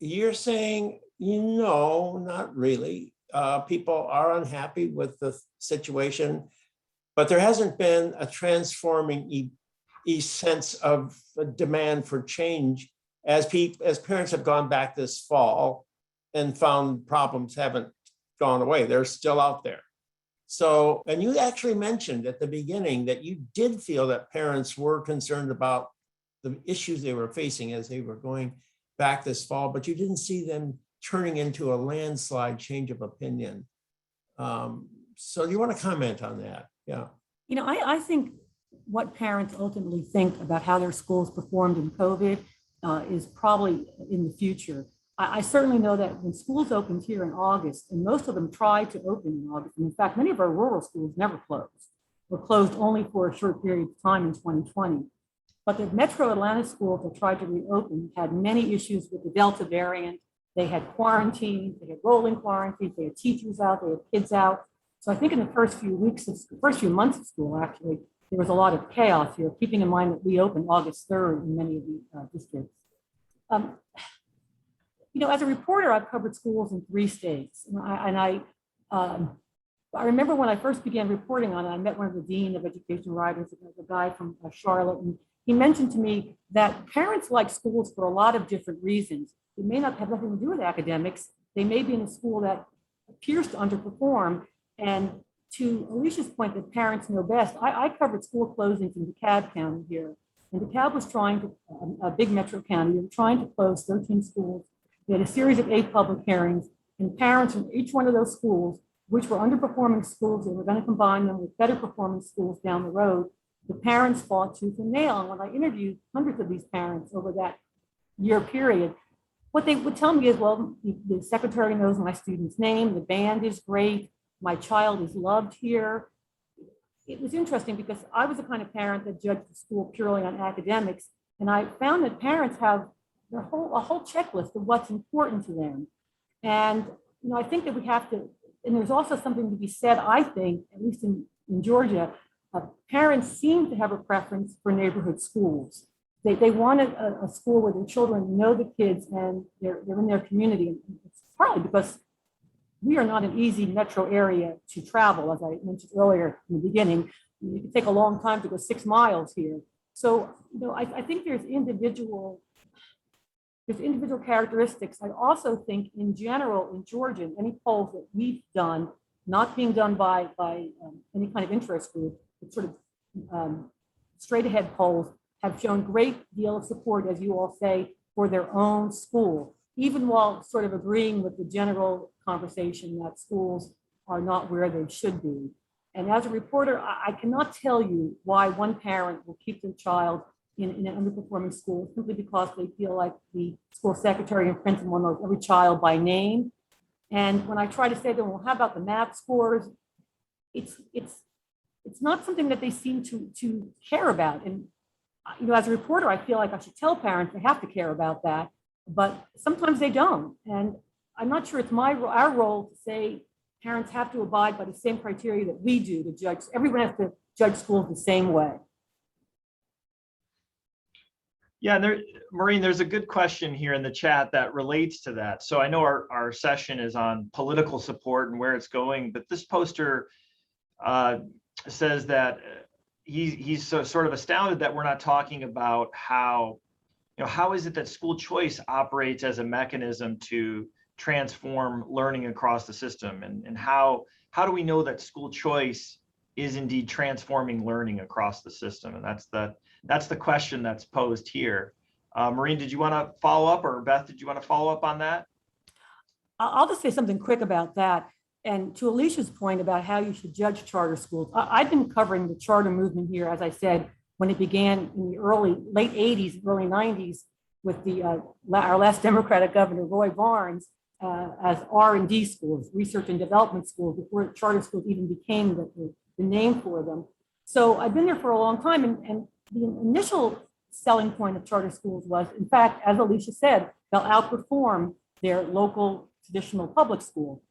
you're saying, no, not really. People are unhappy with the situation, but there hasn't been a transforming sense of a demand for change as parents have gone back this fall and found problems haven't gone away. They're still out there. So, and you actually mentioned at the beginning that you did feel that parents were concerned about the issues they were facing as they were going back this fall, but you didn't see them turning into a landslide change of opinion. So you want to comment on that? Yeah. You know, I think what parents ultimately think about how their schools performed in COVID is probably in the future. I certainly know that when schools opened here in August, and most of them tried to open in August, and in fact, many of our rural schools never closed, were closed only for a short period of time in 2020. But the metro Atlanta schools that tried to reopen had many issues with the Delta variant. They had quarantines, they had rolling quarantines, they had teachers out, they had kids out. So I think in the first few months of school, actually, there was a lot of chaos here, keeping in mind that we opened August 3rd in many of the districts. You know, as a reporter, I've covered schools in 3 states. And I remember when I first began reporting on it, I met one of the dean of education writers, a guy from Charlotte, and he mentioned to me that parents like schools for a lot of different reasons. It may not have nothing to do with academics. They may be in a school that appears to underperform. And to Alisha's point that parents know best, I covered school closings in DeKalb County here. And DeKalb was trying to, a big metro county, they were trying to close 13 schools. They had a series of 8 public hearings, and parents from each one of those schools, which were underperforming schools, they were going to combine them with better performing schools down the road. The parents fought tooth and nail. And when I interviewed hundreds of these parents over that year period, what they would tell me is, well, the secretary knows my student's name, the band is great, my child is loved here. It was interesting because I was the kind of parent that judged the school purely on academics. And I found that parents have a whole checklist of what's important to them. And, you know, I think that we have to, and there's also something to be said, I think, at least in Georgia, parents seem to have a preference for neighborhood schools. They want a school where their children know the kids and they're in their community. And it's partly because we are not an easy metro area to travel, as I mentioned earlier in the beginning. It can take a long time to go 6 miles here. So, I think there's individual characteristics. I also think in general in Georgia, any polls that we've done, not being done by any kind of interest group, but sort of straight ahead polls have shown great deal of support, as you all say, for their own school, even while sort of agreeing with the general conversation that schools are not where they should be. And as a reporter, I cannot tell you why one parent will keep their child in an underperforming school simply because they feel like the school secretary and principal knows every child by name. And when I try to say to them, well, how about the math scores? It's not something that they seem to care about. And as a reporter, I feel like I should tell parents they have to care about that, but sometimes they don't. And I'm not sure it's our role to say parents have to abide by the same criteria that we do to judge. Everyone has to judge schools the same way. Yeah, Maureen, there's a good question here in the chat that relates to that. So I know our session is on political support and where it's going, but this poster says that he's sort of astounded that we're not talking about how is it that school choice operates as a mechanism to transform learning across the system, and how do we know that school choice is indeed transforming learning across the system? And that's the question that's posed here. Maureen, did you want to follow up, or Beth, did you want to follow up on that? I'll just say something quick about that. And to Alisha's point about how you should judge charter schools, I've been covering the charter movement here, as I said, when it began in the late 80s, early 90s with our last Democratic governor, Roy Barnes, as R&D schools, research and development schools, before charter schools even became the name for them. So I've been there for a long time, and the initial selling point of charter schools was, in fact, as Alisha said, they'll outperform their local traditional public school.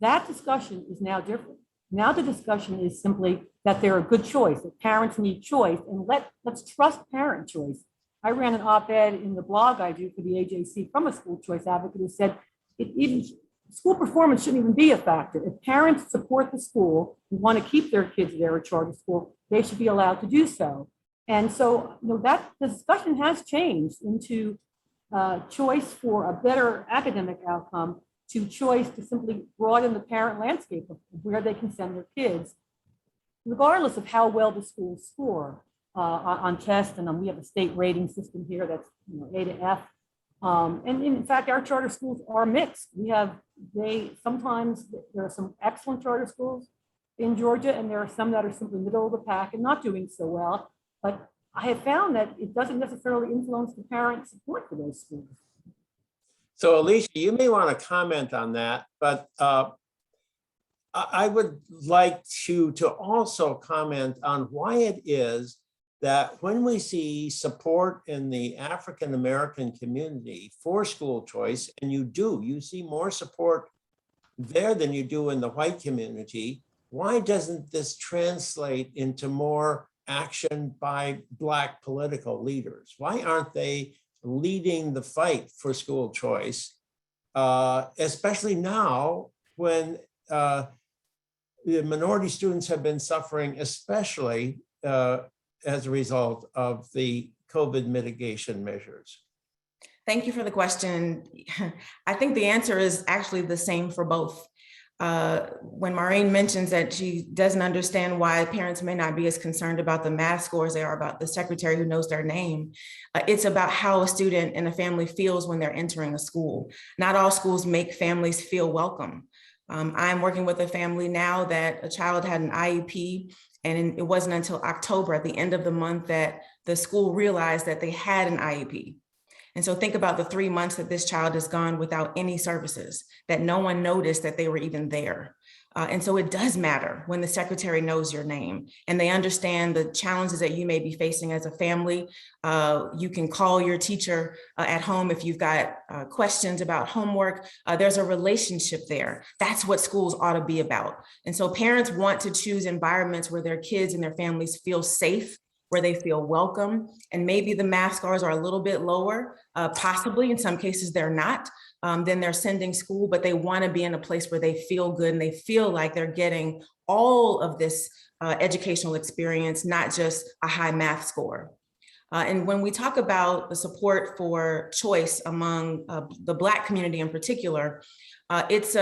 That discussion is now different. Now the discussion is simply that they're a good choice, that parents need choice, and let's trust parent choice. I ran an op-ed in the blog I do for the AJC from a school choice advocate who said school performance shouldn't even be a factor. If parents support the school and want to keep their kids there at charter school, they should be allowed to do so. And so, that discussion has changed into choice for a better academic outcome to choice to simply broaden the parent landscape of where they can send their kids, regardless of how well the schools score on tests. And we have a state rating system here that's A to F. And in fact, our charter schools are mixed. Sometimes there are some excellent charter schools in Georgia, and there are some that are simply middle of the pack and not doing so well. But I have found that it doesn't necessarily influence the parent support for those schools. So Alisha, you may want to comment on that, but I would like to also comment on why it is that when we see support in the African-American community for school choice, and you see more support there than you do in the white community, why doesn't this translate into more action by Black political leaders? Why aren't they leading the fight for school choice, especially now when the minority students have been suffering, especially as a result of the COVID mitigation measures? Thank you for the question. I think the answer is actually the same for both. When Maureen mentions that she doesn't understand why parents may not be as concerned about the math scores they are about the secretary who knows their name, it's about how a student and a family feels when they're entering a school. Not all schools make families feel welcome. I'm working with a family now that a child had an IEP, and it wasn't until October at the end of the month that the school realized that they had an IEP. And so think about the 3 months that this child has gone without any services, that no one noticed that they were even there. And so it does matter when the secretary knows your name and they understand the challenges that you may be facing as a family. You can call your teacher at home if you've got questions about homework. There's a relationship there. That's what schools ought to be about. And so parents want to choose environments where their kids and their families feel safe, where they feel welcome, and maybe the math scores are a little bit lower, possibly in some cases they're not, then they're sending school, but they want to be in a place where they feel good and they feel like they're getting all of this educational experience, not just a high math score. And when we talk about the support for choice among the Black community in particular, it's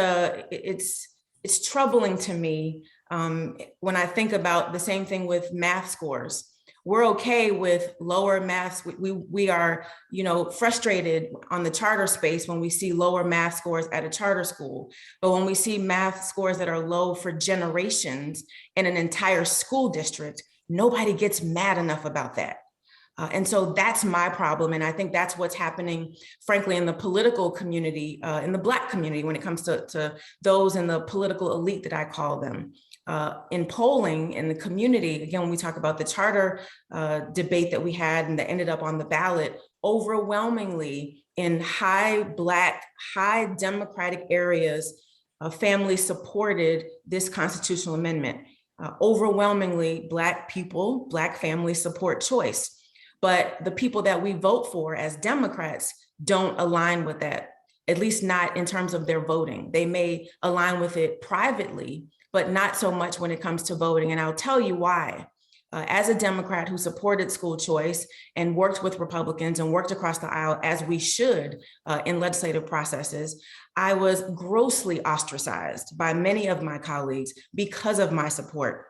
troubling to me when I think about the same thing with math scores. We're okay with lower math. We are, frustrated on the charter space when we see lower math scores at a charter school. But when we see math scores that are low for generations in an entire school district, nobody gets mad enough about that. And so that's my problem. And I think that's what's happening, frankly, in the political community, in the Black community, when it comes to those in the political elite that I call them. In polling in the community, again, when we talk about the charter debate that we had and that ended up on the ballot, overwhelmingly in high Black, high Democratic areas, families supported this constitutional amendment. Overwhelmingly, Black people, Black families support choice. But the people that we vote for as Democrats don't align with that, at least not in terms of their voting. They may align with it privately, but not so much when it comes to voting. And I'll tell you why. As a Democrat who supported school choice and worked with Republicans and worked across the aisle as we should in legislative processes, I was grossly ostracized by many of my colleagues because of my support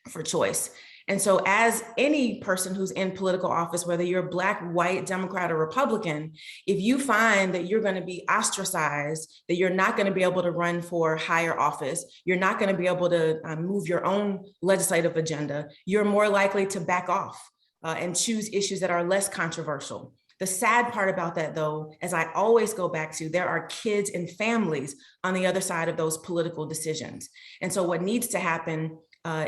for choice. And so as any person who's in political office, whether you're Black, white, Democrat, or Republican, if you find that you're going to be ostracized, that you're not going to be able to run for higher office, you're not going to be able to move your own legislative agenda, you're more likely to back off and choose issues that are less controversial. The sad part about that, though, as I always go back to, there are kids and families on the other side of those political decisions. And so what needs to happen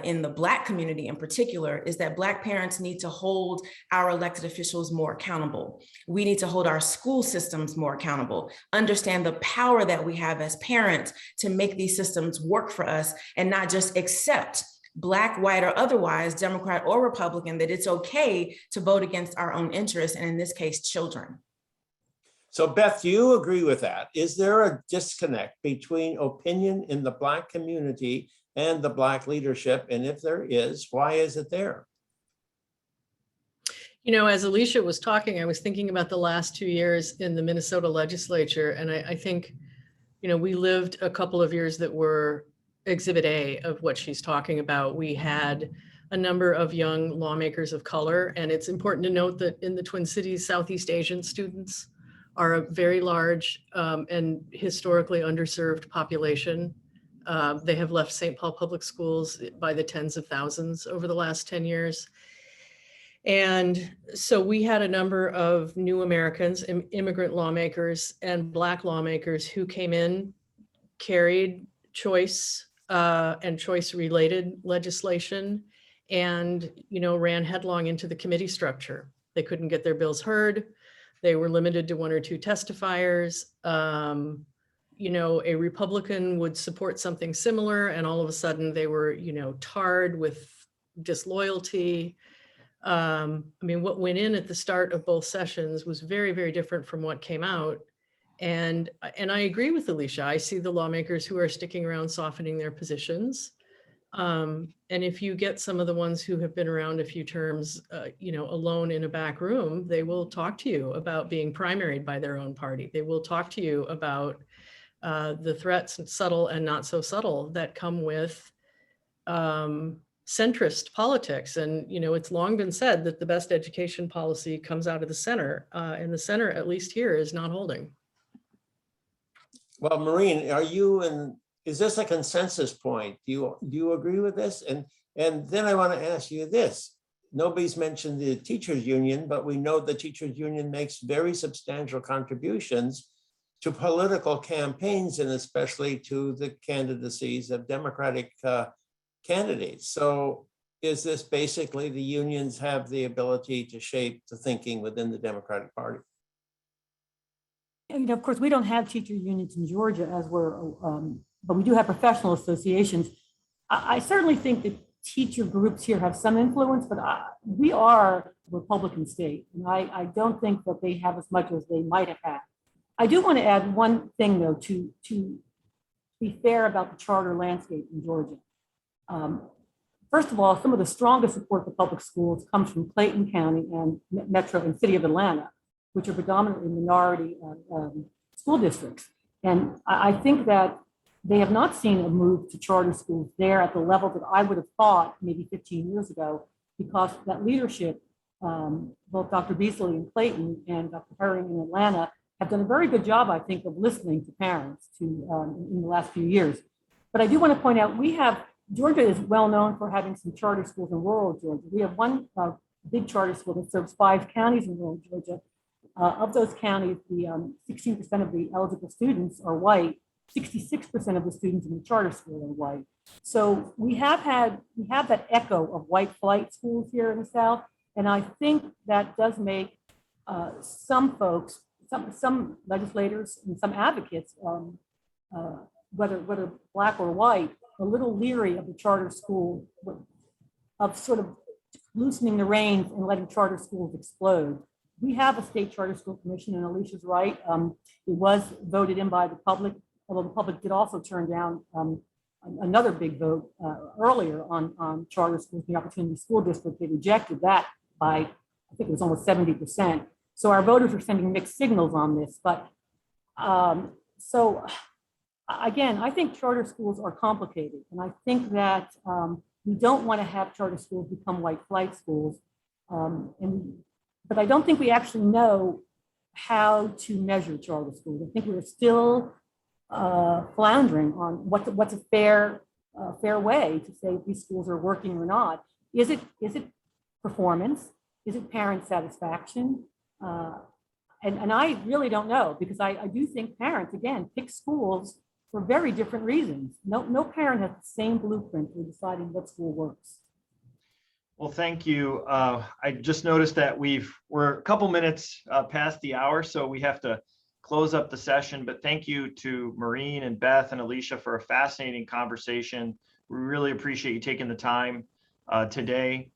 in the Black community in particular is that Black parents need to hold our elected officials more accountable. We need to hold our school systems more accountable, understand the power that we have as parents to make these systems work for us and not just accept, Black, white, or otherwise, Democrat or Republican, that it's okay to vote against our own interests, and in this case, children. So Beth, do you agree with that? Is there a disconnect between opinion in the Black community and the Black leadership? And if there is, why is it there? As Alisha was talking, I was thinking about the last 2 years in the Minnesota legislature. And I think, we lived a couple of years that were exhibit A of what she's talking about. We had a number of young lawmakers of color. And it's important to note that in the Twin Cities, Southeast Asian students are a very large and historically underserved population. They have left St. Paul Public Schools by the tens of thousands over the last 10 years. And so we had a number of new Americans, immigrant lawmakers and Black lawmakers who came in, carried choice and choice-related legislation and, ran headlong into the committee structure. They couldn't get their bills heard. They were limited to 1 or 2 testifiers. A Republican would support something similar and all of a sudden they were, tarred with disloyalty. What went in at the start of both sessions was very, very different from what came out. And I agree with Alisha. I see the lawmakers who are sticking around softening their positions. And if you get some of the ones who have been around a few terms, alone in a back room, they will talk to you about being primaried by their own party. They will talk to you about the threats, subtle and not so subtle, that come with centrist politics. And, it's long been said that the best education policy comes out of the center, and the center, at least here, is not holding. Well, Maureen, is this a consensus point? Do you agree with this? And then I want to ask you this. Nobody's mentioned the teachers union, but we know the teachers union makes very substantial contributions to political campaigns and especially to the candidacies of Democratic candidates. So is this basically the unions have the ability to shape the thinking within the Democratic Party? Of course, we don't have teacher unions in Georgia but we do have professional associations. I certainly think that teacher groups here have some influence, but we are a Republican state. And I don't think that they have as much as they might have had. I do want to add one thing, though, to be fair about the charter landscape in Georgia. first of all, some of the strongest support for public schools comes from Clayton County and Metro and City of Atlanta, which are predominantly minority school districts. And I think that they have not seen a move to charter schools there at the level that I would have thought maybe 15 years ago, because that leadership, both Dr. Beasley in Clayton and Dr. Herring in Atlanta, have done a very good job, I think, of listening to parents in the last few years. But I do want to point out, Georgia is well known for having some charter schools in rural Georgia. We have one big charter school that serves 5 counties in rural Georgia. Of those counties, the 16% of the eligible students are white. 66% of the students in the charter school are white. So we have that echo of white flight schools here in the South. And I think that does make some folks, some legislators and some advocates, whether Black or white, a little leery of the charter school, of sort of loosening the reins and letting charter schools explode. We have a state charter school commission, and Alisha's right. It was voted in by the public, although the public did also turn down another big vote earlier on charter schools, the Opportunity School District. They rejected that by, I think it was almost 70%. So our voters are sending mixed signals on this. But so again, I think charter schools are complicated. And I think that we don't want to have charter schools become white flight schools. But I don't think we actually know how to measure charter schools. I think we're still floundering on what's a fair way to say if these schools are working or not. Is it performance? Is it parent satisfaction? And I really don't know, because I do think parents, again, pick schools for very different reasons. No parent has the same blueprint for deciding what school works. Well, thank you. I just noticed that we're a couple minutes past the hour, so we have to close up the session. But thank you to Maureen and Beth and Alisha for a fascinating conversation. We really appreciate you taking the time today.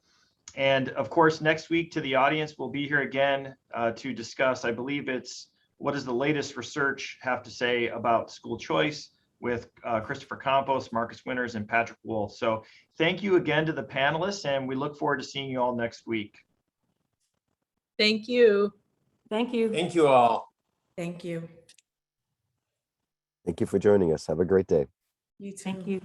And of course, next week to the audience, we'll be here again to discuss, I believe it's, what does the latest research have to say about school choice, with Christopher Campos, Marcus Winters, and Patrick Wolf. So thank you again to the panelists, and we look forward to seeing you all next week. Thank you. Thank you. Thank you all. Thank you. Thank you for joining us. Have a great day. You too. Thank you.